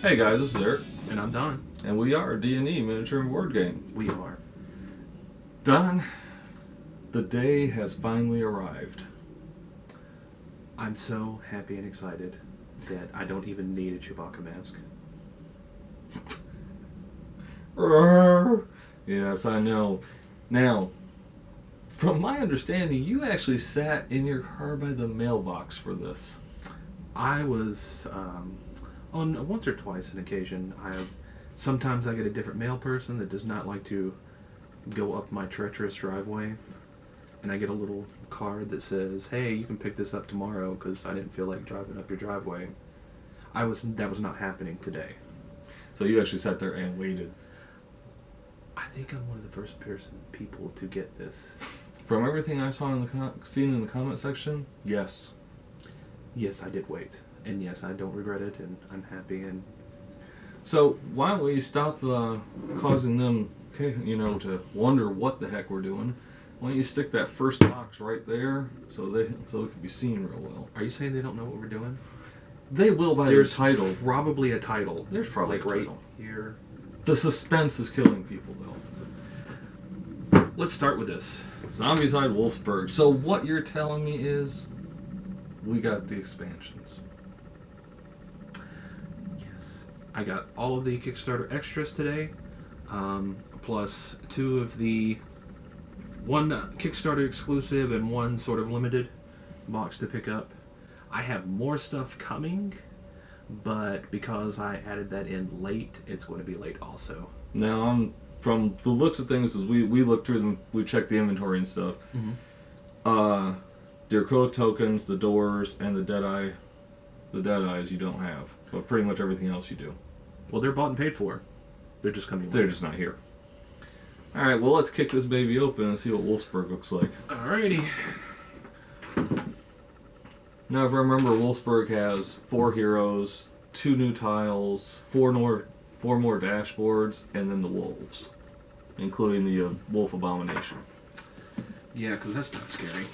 Hey guys, this is Eric. And I'm Don. And we are D&E Miniature and Board Game. We are. Don, the day has finally arrived. I'm so happy and excited that I don't even need a Chewbacca mask. Yes, I know. Now, from my understanding, you actually sat in your car by the mailbox for this. I was on once or twice an occasion. Sometimes I get a different mail person that does not like to go up my treacherous driveway, and I get a little card that says, "Hey, you can pick this up tomorrow because I didn't feel like driving up your driveway." That was not happening today. So you actually sat there and waited. I think I'm one of the first people to get this. From everything I saw seen in the comment section, yes. Yes, I did wait, and yes, I don't regret it, and I'm happy. And so why don't we stop causing them, to wonder what the heck we're doing? Why don't you stick that first box right there so it can be seen real well? Are you saying they don't know what we're doing? They will by their title. Probably a title. There's probably like a right title. Here. The suspense is killing people, though. Let's start with this. Zombicide Wulfsburg. So what you're telling me is we got the expansions. Yes. I got all of the Kickstarter extras today, plus two of the one Kickstarter exclusive and one sort of limited box to pick up. I have more stuff coming, but because I added that in late, it's going to be late also. Now, from the looks of things, as we looked through them, we checked the inventory and stuff. Mm-hmm. The acrylic tokens, the doors, and the dead eyes you don't have, but pretty much everything else you do. Well, they're bought and paid for. They're just coming later. They're just not here. All right, well, let's kick this baby open and see what Wolfsburg looks like. Alrighty. Now, if I remember, Wolfsburg has 4 heroes, 2 new tiles, 4 more dashboards, and then the wolves, including the wolf abomination. Yeah, because that's not scary.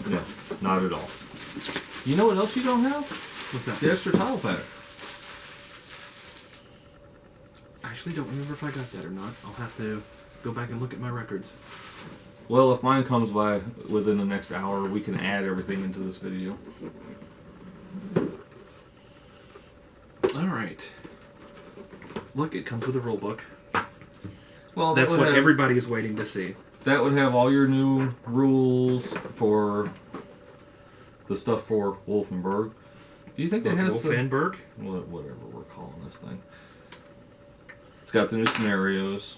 No, not at all. You know what else you don't have? What's that? The extra tile pack. I actually don't remember if I got that or not. I'll have to go back and look at my records. Well, if mine comes by within the next hour, we can add everything into this video. Alright. Look, it comes with a rule book. Well, that's what everybody is waiting to see. That would have all your new rules for the stuff for Wolfenburg. Do you think it has Wolfenburg? Whatever we're calling this thing. It's got the new scenarios.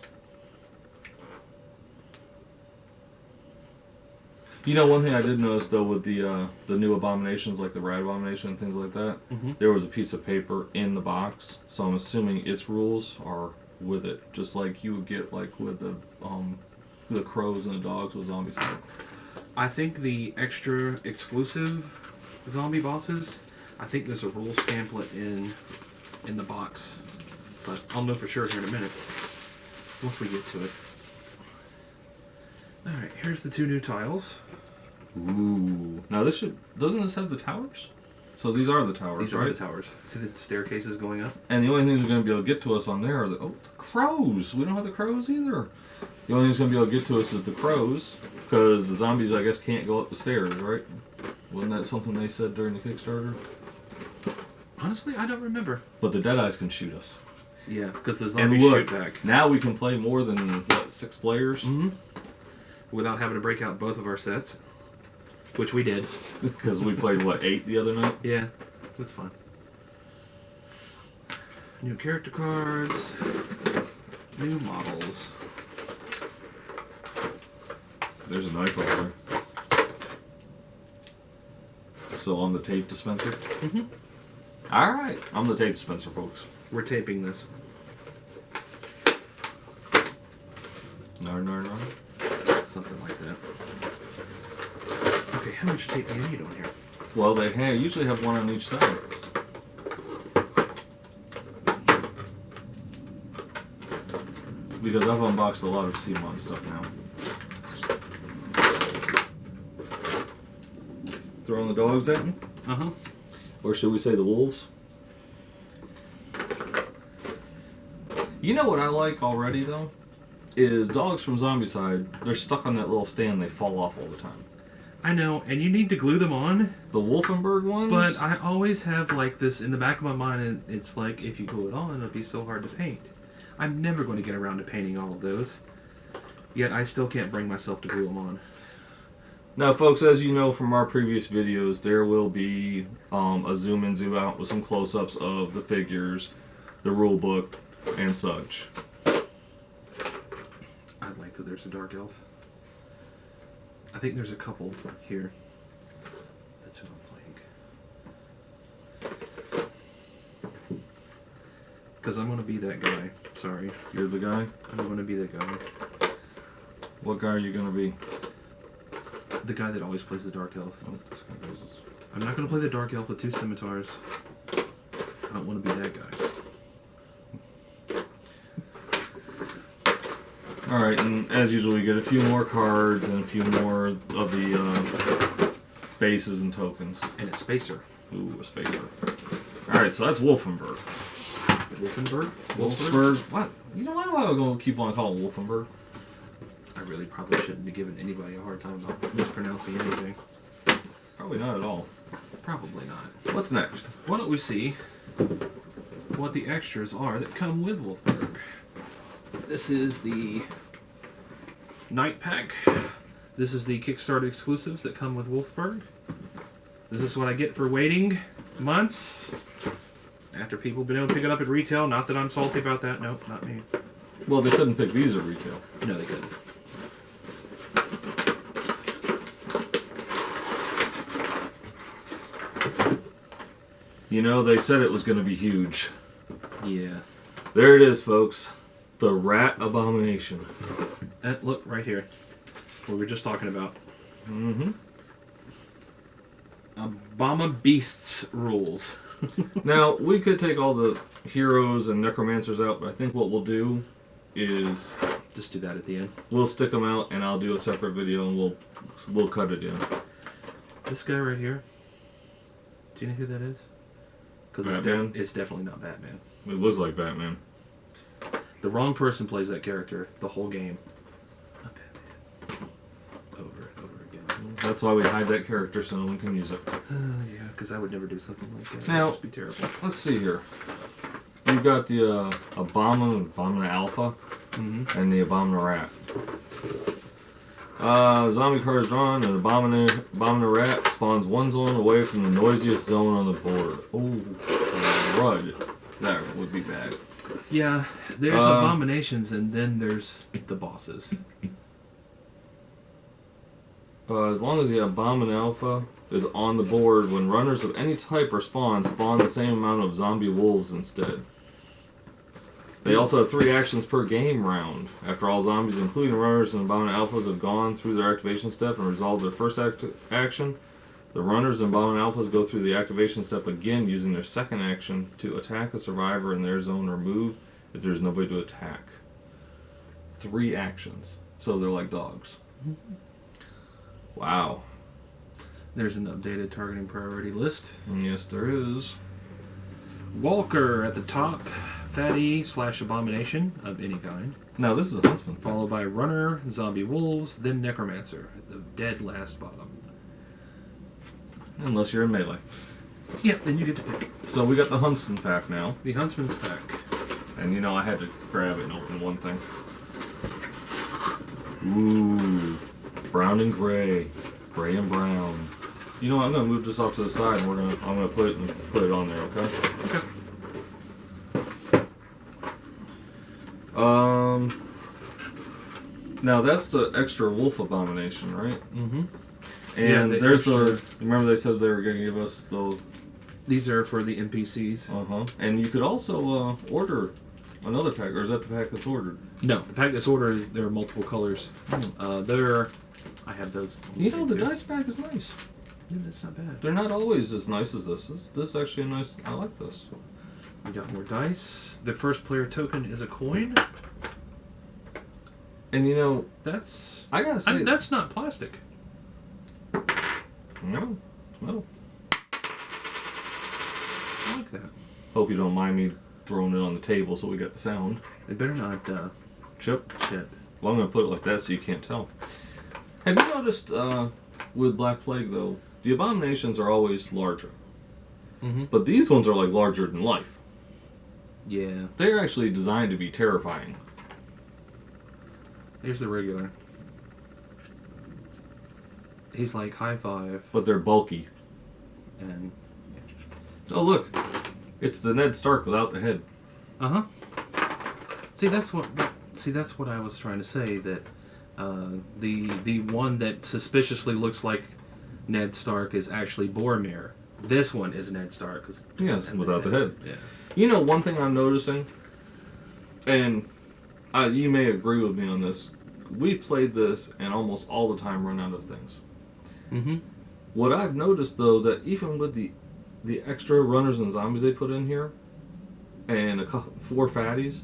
You know, one thing I did notice, though, with the new abominations, like the rat abomination and things like that, there was a piece of paper in the box, so I'm assuming its rules are with it, just like you would get like with the crows and the dogs with Zombicide. I think the extra exclusive zombie bosses, I think there's a rules pamphlet in the box, but I'll know for sure here in a minute once we get to it. Alright, here's the 2 new tiles. Ooh. Now doesn't this have the towers? So these are the towers, These right? are the towers. See the staircases going up? And the only things that are going to be able to get to us on there are the crows. We don't have the crows either. The only thing that's going to be able to get to us is the crows, because the zombies, I guess, can't go up the stairs, right? Wasn't that something they said during the Kickstarter? Honestly, I don't remember. But the Deadeyes can shoot us. Yeah, because the zombies shoot back. Now we can play more than, 6 players? Mm-hmm. Without having to break out both of our sets. Which we did. Because we played, 8 the other night? Yeah, that's fun. New character cards. New models. There's a knife over there. So I'm the tape dispenser? Mm-hmm. Alright, I'm the tape dispenser, folks. We're taping this. No. Something like that. Okay, how much tape do you need on here? Well, they usually have one on each side. Because I've unboxed a lot of CMON stuff now. Throwing the dogs at me? Uh-huh. Or should we say the wolves? You know what I like already, though? Is dogs from Zombicide. They're stuck on that little stand. They fall off all the time. I know, and you need to glue them on. The Wulfsburg ones? But I always have, like, this in the back of my mind, and it's like, if you glue it on, it'll be so hard to paint. I'm never going to get around to painting all of those. Yet I still can't bring myself to glue them on. Now, folks, as you know from our previous videos, there will be a zoom in, zoom out with some close-ups of the figures, the rule book, and such. I like that there's a dark elf. I think there's a couple here. That's who I'm playing. Because I'm going to be that guy. Sorry. You're the guy? I'm going to be the guy. What guy are you going to be? The guy that always plays the dark elf. Oh, this guy goes this. I'm not going to play the dark elf with 2 scimitars. I don't want to be that guy. Alright, and as usual, we get a few more cards and a few more of the bases and tokens. And a spacer. Ooh, a spacer. Alright, so that's Wolfenburg. Wolfenburg? Wolfsburg? What? You know, why do I go keep on calling it Wolfenburg? I really probably shouldn't be giving anybody a hard time about mispronouncing anything. Probably not at all. Probably not. What's next? Why don't we see what the extras are that come with Wolfsburg? This is the Night Pack. This is the Kickstarter exclusives that come with Wolfsburg. This is what I get for waiting months after people have been able to pick it up at retail. Not that I'm salty about that. Nope, not me. Well, they couldn't pick these at retail. No, they couldn't. You know, they said it was going to be huge. Yeah. There it is, folks. The Rat Abomination. Look, right here. What we were just talking about. Mm-hmm. Obama Beasts rules. Now, we could take all the heroes and necromancers out, but I think what we'll do is Just do that at the end. we'll stick them out, and I'll do a separate video, and we'll cut it in. This guy right here. Do you know who that is? Because it's definitely not Batman. It looks like Batman. The wrong person plays that character the whole game. Not Batman. Over and over again. That's why we hide that character so no one can use it. Yeah, because I would never do something like that. Now, That'd just be terrible. Let's see here. You've got the Abomin Alpha, and the Abomin Rat. Zombie card is drawn, and Abomin Rat spawns one zone away from the noisiest zone on the board. Oh, crud. That would be bad. Yeah, there's abominations, and then there's the bosses. As long as the Abomin Alpha is on the board, when runners of any type are spawn the same amount of zombie wolves instead. They also have 3 actions per game round. After all zombies, including runners and Abomin Alphas, have gone through their activation step and resolved their first action, the runners and Abomin Alphas go through the activation step again using their second action to attack a survivor in their zone or move if there's nobody to attack. 3 actions. So they're like dogs. Wow. There's an updated targeting priority list. Yes, there is. Walker at the top. Fatty / abomination of any kind. Now, this is a huntsman. Followed by runner, zombie wolves, then necromancer at the dead last bottom. Unless you're in melee. Yeah, then you get to pick. So we got the huntsman pack now. The huntsman's pack. And you know, I had to grab it and open one thing. Ooh. Brown and gray. Gray and brown. You know what? I'm going to move this off to the side and I'm going to put it on there, okay? Okay. Now that's the extra wolf abomination, right? Mm-hmm. And yeah, there's remember they said they were going to give us the... These are for the NPCs. Uh-huh. And you could also order another pack, or is that the pack that's ordered? No, the pack that's ordered, there are multiple colors. I have those. You know, the dice pack is nice. Yeah, that's not bad. They're not always as nice as this. This is actually a nice... I like this. We got more dice. The first player token is a coin. And you know, That's... I gotta say... that's not plastic. No, it's metal. I like that. Hope you don't mind me throwing it on the table so we got the sound. It better not Chip. chip. Well, I'm going to put it like that so you can't tell. Have you noticed with Black Plague, though, the abominations are always larger. Mm-hmm. But these ones are like larger than life. Yeah. They're actually designed to be terrifying. Here's the regular. He's like high five. But they're bulky. And Oh, look. It's the Ned Stark without the head. uh-huh. See, that's what I was trying to say, that the one that suspiciously looks like Ned Stark is actually Boromir. This one is Ned Stark. Yes, without the head. Yeah. You know, one thing I'm noticing, and you may agree with me on this, we've played this and almost all the time run out of things. Mm-hmm. What I've noticed, though, that even with the extra runners and zombies they put in here, and 4 fatties,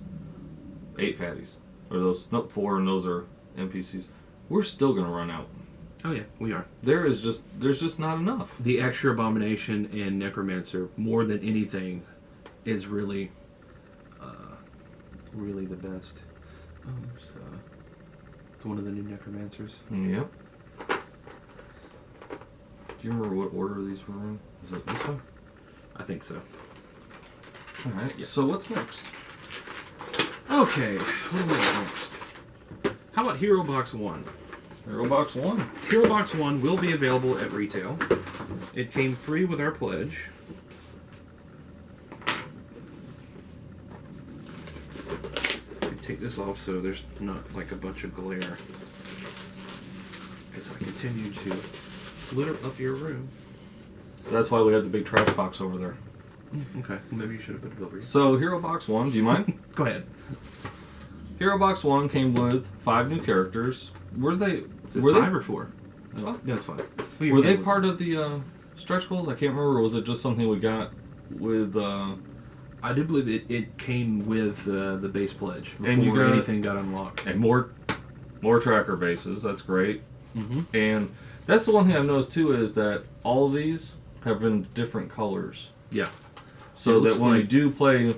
8 fatties, or those, nope, 4, and those are NPCs, we're still going to run out. Oh yeah, we are. There's just not enough. The extra abomination and necromancer, more than anything, is really the best. Oh, it's one of the new necromancers. Yep. Do you remember what order these were in? Is it this one? I think so. Alright, yeah. So what's next? Okay, what do we have next? How about Hero Box 1? Hero Box 1. Hero Box 1 will be available at retail. It came free with our pledge. Take this off so there's not like a bunch of glare as I continue to litter up your room. That's why we have the big trash box over there. Okay, maybe you should have put it over here. So, Hero Box 1, do you mind? Go ahead. Hero Box 1 came with 5 new characters. Were they... Is it were 5 they, or 4? Oh. No, it's 5. Were they part of the stretch goals? I can't remember. Or was it just something we got with... I do believe it came with the base pledge before and you got, anything got unlocked. And more tracker bases. That's great. Mm-hmm. And that's the one thing I've noticed too, is that all of these have been different colors. Yeah. So that when you do play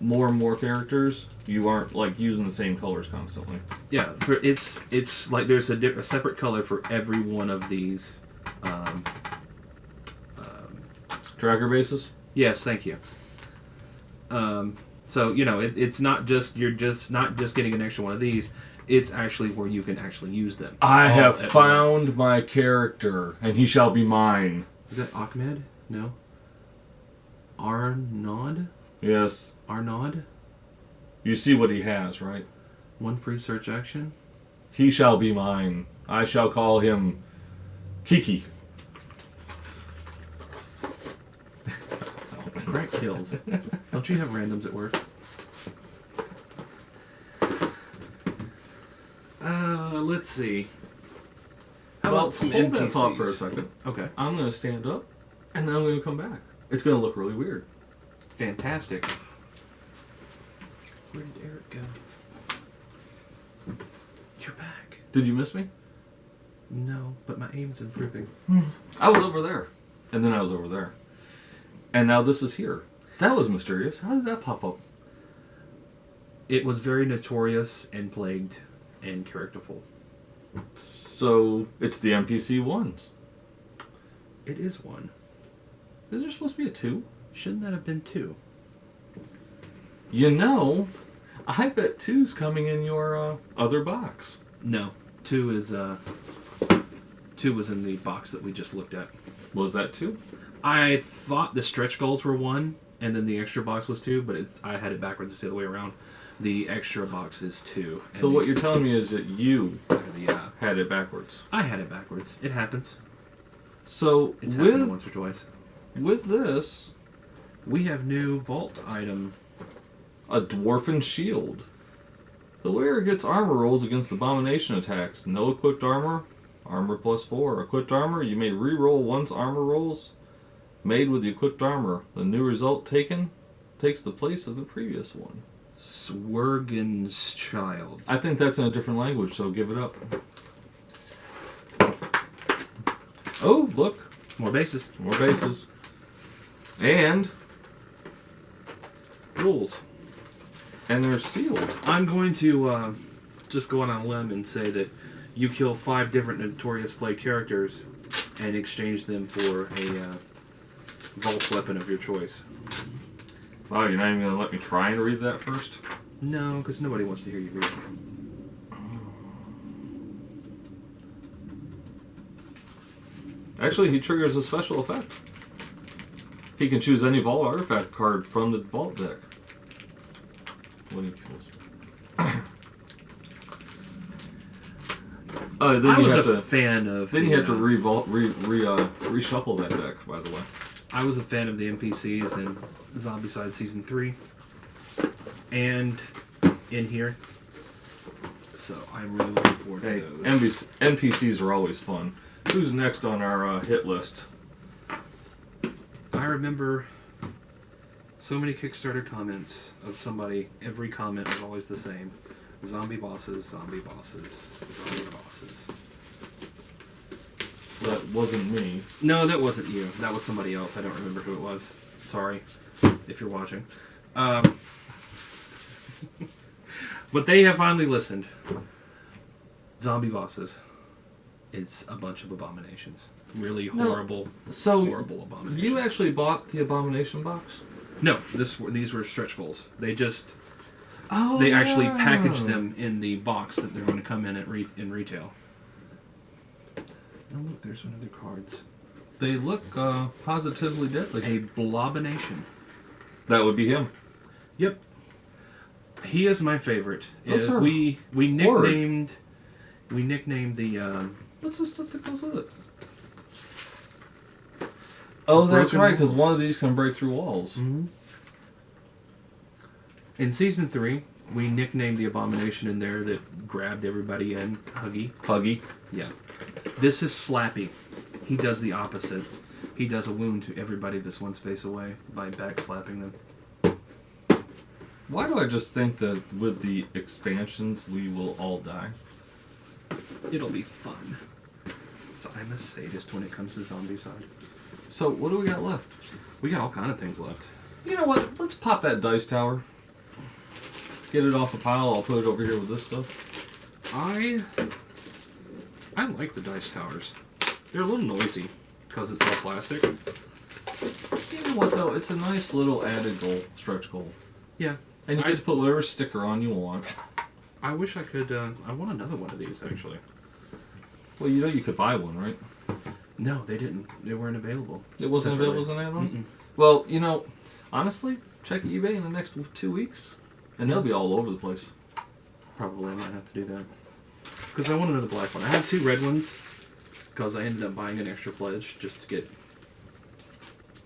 more and more characters, you aren't like using the same colors constantly. Yeah, it's like there's a separate color for every one of these. Tracker bases? Yes, thank you. So it's not just not just getting an extra one of these. It's actually where you can actually use them. I have found my character, and he shall be mine. Is that Ahmed? No. Arnaud? Yes. Arnaud? You see what he has, right? 1 free search action. He shall be mine. I shall call him Kiki. Crack kills. Don't you have randoms at work? Let's see. How about some hold NPCs? that thought for a second. Okay. I'm going to stand up, and then I'm going to come back. It's going to look really weird. Fantastic. Where did Eric go? You're back. Did you miss me? No, but my aim's improving. I was over there, and then I was over there. And now this is here. That was mysterious. How did that pop up? It was very notorious and plagued and characterful. So, it's the NPC ones. It is 1. Is there supposed to be a 2? Shouldn't that have been 2? You know, I bet 2's coming in your other box. No. 2 is 2 was in the box that we just looked at. Was that 2? I thought the stretch goals were 1, and then the extra box was 2, but I had it backwards the other way around. The extra box is 2. So what you're telling me is that you Yeah. had it backwards. I had it backwards. It happens. So It's happened once or twice. With this, we have new vault item. A dwarfen shield. The wearer gets armor rolls against abomination attacks. No equipped armor. Armor +4. Equipped armor, you may re-roll once armor rolls made with the equipped armor. The new result taken takes the place of the previous one. Swergen's Child. I think that's in a different language, so give it up. Oh, look. More bases. More bases. And Rules. And they're sealed. I'm going to just go on a limb and say that you kill 5 different Notorious Play characters and exchange them for a vault weapon of your choice. Wow, you're not even going to let me try and read that first? No, because nobody wants to hear you read. Actually, he triggers a special effect. He can choose any vault artifact card from the vault deck when he kills. Then I you was have a to, fan of. Then you have to reshuffle that deck, by the way. I was a fan of the NPCs in Zombicide Season 3 and in here. So I'm really looking forward to those. NPCs are always fun. Who's next on our hit list? I remember so many Kickstarter comments of somebody, every comment was always the same. Zombie bosses, zombie bosses, zombie bosses. That wasn't me. No, that wasn't you. That was somebody else. I don't remember who it was. Sorry, if you're watching. But they have finally listened. Zombie bosses. It's a bunch of abominations. Really horrible, horrible abominations. You actually bought the abomination box? No, these were stretch goals. They just... Oh, they actually packaged them in the box that they're going to come in in retail. Oh, look, there's one of their cards. They look positively deadly. A blobination. That would be him. Yep. He is my favorite. Those are we nicknamed the what's the stuff that goes with it? Oh, that's right, because one of these can break through walls. Mm-hmm. In Season 3, we nicknamed the abomination in there that grabbed everybody in Huggy. Huggy. Yeah. This is Slappy. He does the opposite. He does a wound to everybody that's one space away by backslapping them. Why do I just think that with the expansions we will all die? It'll be fun. So I'm a sadist when it comes to zombie side. So what do we got left? We got all kind of things left. You know what? Let's pop that dice tower. Get it off the pile. I'll put it over here with this stuff. I like the dice towers. They're a little noisy because it's all plastic. You know what though? It's a nice little added goal, stretch goal. Yeah. And you get to put whatever sticker on you want. I wish I could. I want another one of these actually. Well, you know you could buy one, right? No, they didn't. They weren't available. It wasn't available as an add-on? Well, you know, honestly, check eBay in the next 2 weeks, and they'll be all over the place. Probably I might have to do that. Because I want another black one. I have 2 red ones, because I ended up buying an extra pledge just to get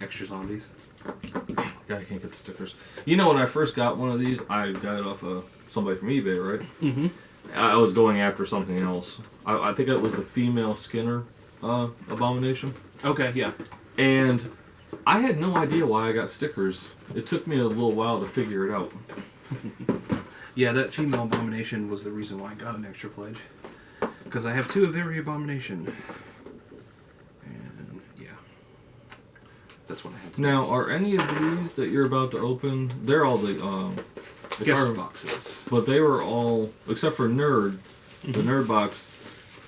extra zombies. God, I can't get the stickers. You know, when I first got one of these, I got it off of somebody from eBay, right? Mm-hmm. I was going after something else. I think it was the female Skinner abomination. Okay, yeah. And I had no idea why I got stickers. It took me a little while to figure it out. Yeah, that female abomination was the reason why I got an extra pledge. Because I have 2 of every abomination. And, yeah. That's what I had to Now, are any of these that you're about to open, they're all the guest boxes. But they were all, except for Nerd, the Nerd box,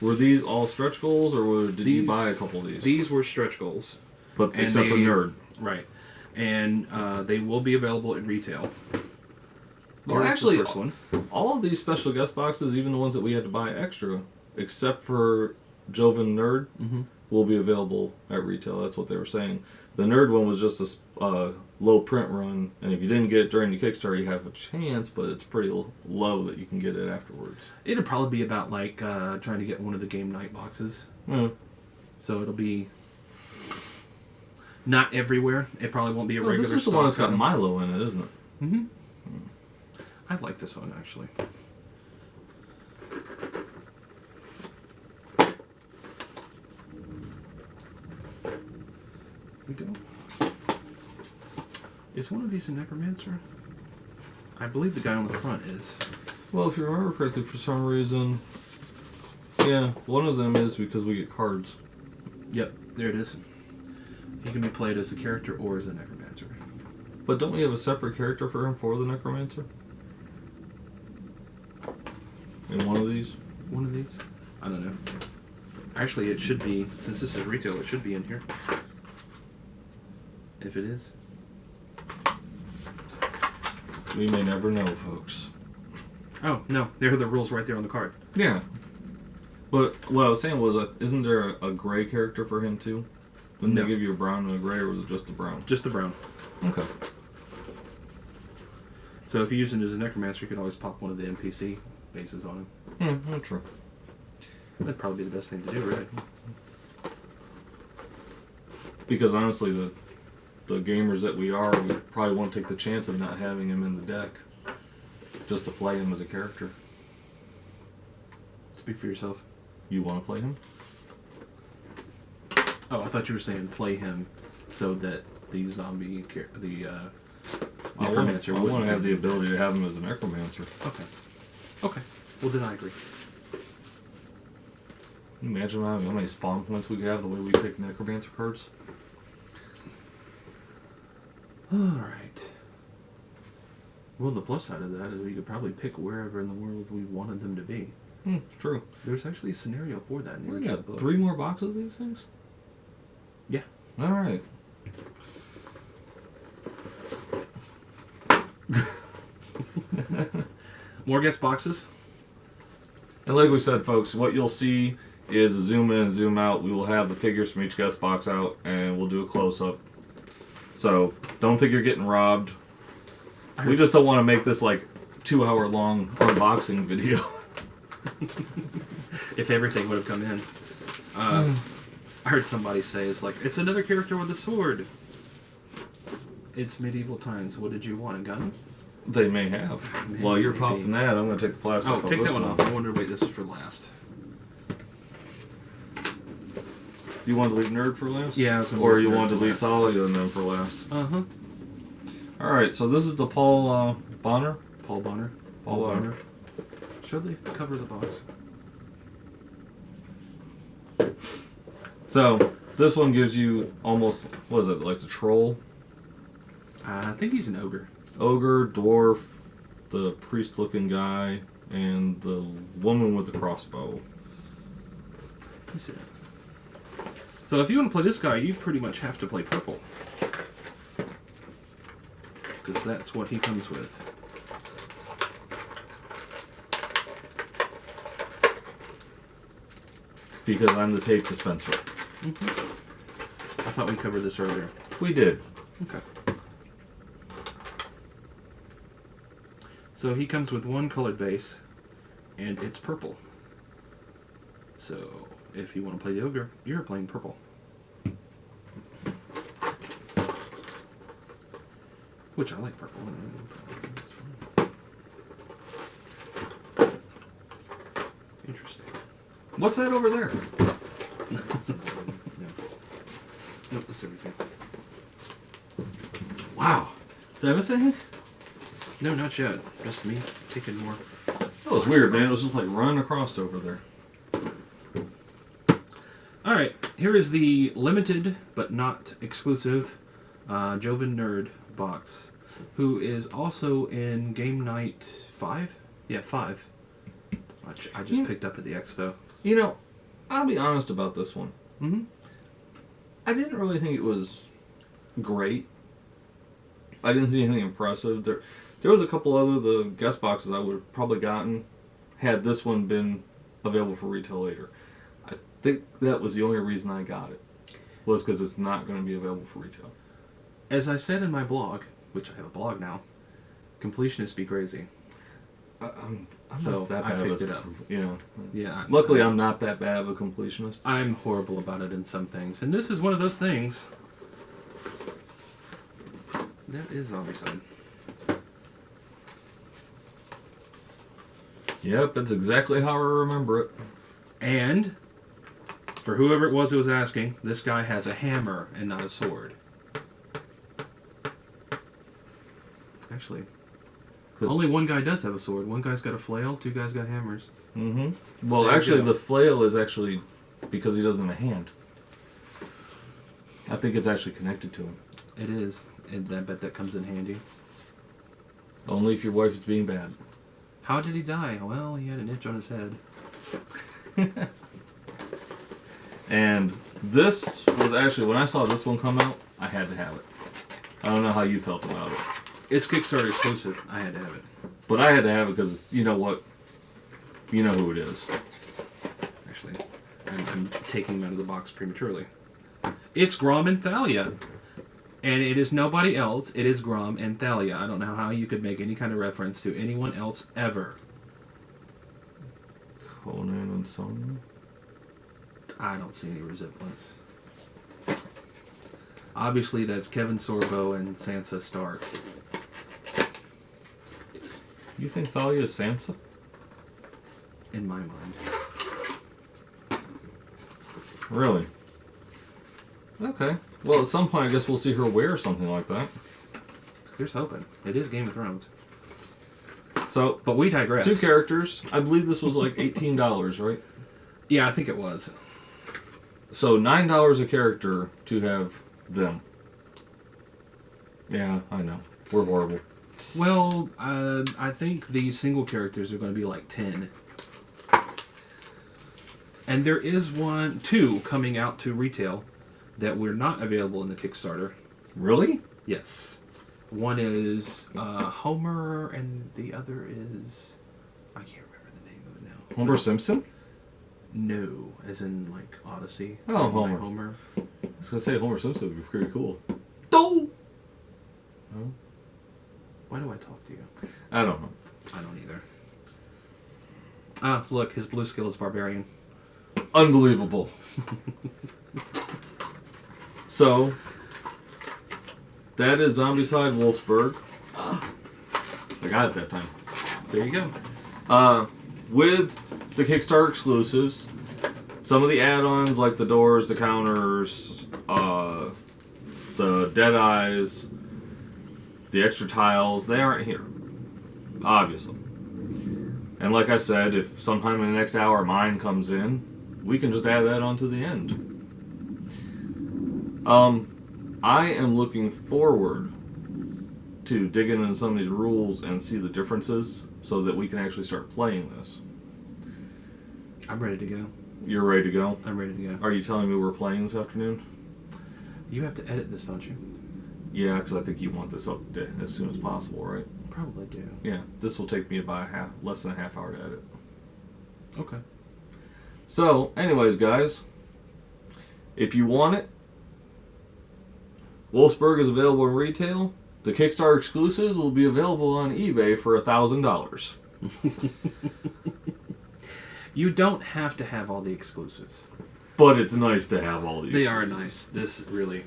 were these all stretch goals, or did you buy a couple of these? These were stretch goals. But except for Nerd. Right. And they will be available at retail. Well, actually, all of these special guest boxes, even the ones that we had to buy extra, except for Joven Nerd, will be available at retail. That's what they were saying. The Nerd one was just a low print run, and if you didn't get it during the Kickstarter, you have a chance, but it's pretty low that you can get it afterwards. It'll probably be about like trying to get one of the game night boxes. Yeah. So it'll be not everywhere. It probably won't be a regular. This is the one that's got Milo in it, isn't it? Mm-hmm. I like this one actually. We go. Is one of these a necromancer? I believe the guy on the front is. Well, if you remember correctly, for some reason, yeah, one of them is because we get cards. Yep, there it is. He can be played as a character or as a necromancer. But don't we have a separate character for him for the Necromancer? In one of these? One of these? I don't know. Actually, it should be, since this is retail, it should be in here. If it is. We may never know, folks. Oh, no. There are the rules right there on the card. Yeah. But what I was saying was, isn't there a gray character for him, too? Didn't they give you a brown and a gray, or was it just the brown? Just the brown. Okay. So if you use him as a Necromancer, you could always pop one of the NPC bases on him. Yeah, true. That'd probably be the best thing to do, right? Because honestly, the gamers that we are, we probably won't take the chance of not having him in the deck. Just to play him as a character. Speak for yourself. You want to play him? Oh, I thought you were saying play him so that the zombie, Necromancer I wouldn't want to have be- the ability to have him as a Necromancer. Okay. Okay. Well, then I agree. Can you imagine how many spawn points we could have the way we pick Necromancer cards? Alright. Well, the plus side of that is we could probably pick wherever in the world we wanted them to be. True. There's actually a scenario for that in the We original got book. 3 more boxes of these things? Yeah. Alright. More guest boxes. And like we said, folks, what you'll see is a zoom in and zoom out. We will have the figures from each guest box out, and we'll do a close-up. So, don't think you're getting robbed. We just don't want to make this like 2-hour-long unboxing video. If everything would have come in. I heard somebody say, it's another character with a sword. It's medieval times. What did you want? A gun? They may have. While you're popping that, I'm going to take the plastic Oh, off take this that one off. I wanted to wait this for last. You want to leave Nerd for last? Yeah, I was gonna or leave you Nerd want to for leave last. Thalia and then for last? Uh-huh. Alright, so this is the Paul Bonner. Paul Bonner. Paul Bonner. Show the cover of the box. So, this one gives you almost, what is it, like the troll? I think he's an ogre. Ogre, dwarf, the priest-looking guy, and the woman with the crossbow. Let me see. So if you want to play this guy, you pretty much have to play purple. Because that's what he comes with. Because I'm the tape dispenser. I thought we covered this earlier. We did. Okay. So he comes with one colored base, and it's purple. So if you want to play the ogre, you're playing purple. Which I like purple. Interesting. What's that over there? No. Nope, that's everything. Wow. Did I miss anything? No, not yet. Just me taking more. That was weird, man. It was just like running across over there. Alright, here is the limited but not exclusive Joven Nerd box, who is also in Game Night 5? Yeah, 5. Which I just picked up at the expo. You know, I'll be honest about this one. Mm-hmm. I didn't really think it was great. I didn't see anything impressive. There was a couple other the guest boxes I would have probably gotten had this one been available for retail later. I think that was the only reason I got it, was because it's not going to be available for retail. As I said in my blog, which I have a blog now, completionists be crazy. I'm So, not that I bad picked of it up. You know. Yeah. Luckily, I'm not that bad of a completionist. I'm horrible about it in some things. And this is one of those things. That is Zombicide. Yep, it's exactly how I remember it. And, for whoever it was who was asking, this guy has a hammer and not a sword. Actually, only one guy does have a sword. One guy's got a flail, 2 guys got hammers. Mm-hmm. Well, There you actually, go. the flail is actually because he doesn't have a hand. I think it's actually connected to him. It is. And I bet that comes in handy. Only if your wife is being bad. How did he die? Well, he had an itch on his head. And this was actually, when I saw this one come out, I had to have it. I don't know how you felt about it. It's Kickstarter exclusive. I had to have it. But I had to have it because, you know what? You know who it is. Actually, I'm taking him out of the box prematurely. It's Grom and Thalia. And it is nobody else. It is Grom and Thalia. I don't know how you could make any kind of reference to anyone else ever. Conan and Sonya? I don't see any resemblance. Obviously, that's Kevin Sorbo and Sansa Stark. You think Thalia is Sansa? In my mind. Really? Okay. Well, at some point, I guess we'll see her wear something like that. Here's hoping. It is Game of Thrones. So, but we digress. 2 characters. I believe this was like $18, right? Yeah, I think it was. So, $9 a character to have them. Yeah, I know. We're horrible. Well, I think these single characters are going to be like 10. And there is 2 coming out to retail that were not available in the Kickstarter. Really? Yes. One is Homer, and the other is... I can't remember the name of it now. Homer Simpson? No, as in like Odyssey. Oh, Homer. Like Homer. I was going to say Homer Simpson would be pretty cool. No! No? Why do I talk to you? I don't know. I don't either. Ah, look, his blue skill is Barbarian. Unbelievable. So, that is Zombicide Wolfsburg. I got it that time. There you go. With the Kickstarter exclusives, some of the add-ons like the doors, the counters, the dead eyes, the extra tiles, they aren't here. Obviously. And like I said, if sometime in the next hour mine comes in, we can just add that onto the end. I am looking forward to digging into some of these rules and see the differences so that we can actually start playing this. I'm ready to go. You're ready to go? I'm ready to go. Are you telling me we're playing this afternoon? You have to edit this, don't you? Yeah, because I think you want this up as soon as possible, right? Probably do. Yeah, this will take me about less than a half hour to edit. Okay. So, anyways, guys, if you want it, Wolfsburg is available in retail. The Kickstarter exclusives will be available on eBay for $1,000. You don't have to have all the exclusives. But it's nice to have all these. They are nice. This really...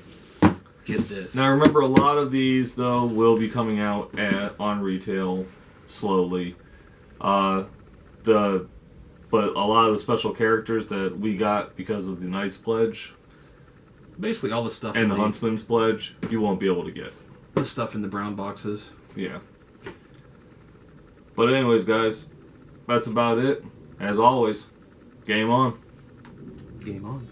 Get this. Now remember, a lot of these, though, will be coming out on retail slowly. But a lot of the special characters that we got because of the Knight's Pledge... Basically all the stuff... And the Huntsman's Pledge, you won't be able to get. The stuff in the brown boxes. Yeah. But anyways, guys, that's about it. As always, game on. Game on.